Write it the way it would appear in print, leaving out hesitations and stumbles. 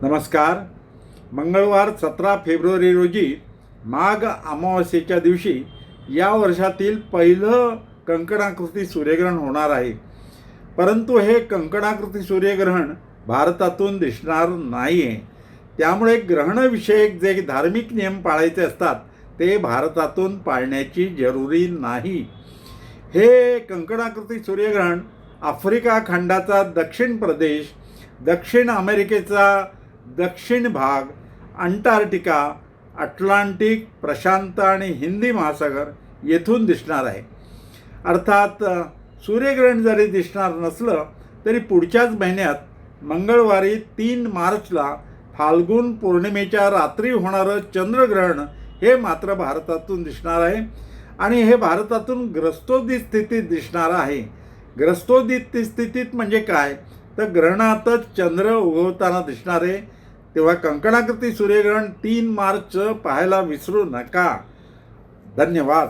नमस्कार. मंगळवार 17 फेब्रुवारी रोजी माघ अमावास्येच्या दिवशी या वर्षातील पहिलं कंकणाकृती सूर्यग्रहण होणार आहे. परंतु हे कंकणाकृती सूर्यग्रहण भारतातून दिसणार नाही आहे. त्यामुळे ग्रहणविषयक जे धार्मिक नियम पाळायचे असतात ते भारतातून पाळण्याची जरुरी नाही. हे कंकणाकृती सूर्यग्रहण आफ्रिका खंडाचा दक्षिण प्रदेश, दक्षिण अमेरिकेचा दक्षिण भाग, अंटार्क्टिका, अटलांटिक, प्रशांत आणि हिंदी महासागर येथून दिसणार आहे. अर्थात सूर्यग्रहण जरी दिसणार नसलं तरी पुढच्याच महिन्यात मंगळवारी 3 मार्चला फाल्गुन पौर्णिमेच्या रात्री होणारं चंद्रग्रहण हे मात्र भारतातून दिसणार आहे आणि हे भारतातून ग्रस्तोदित स्थितीत दिसणार आहे. ग्रस्तोदित स्थितीत म्हणजे काय तर ग्रहणातच चंद्र उगवताना दिसणार आहे. तेव्हा कंकणाकृती सूर्यग्रहण 3 मार्च पाहायला विसरू नका. धन्यवाद.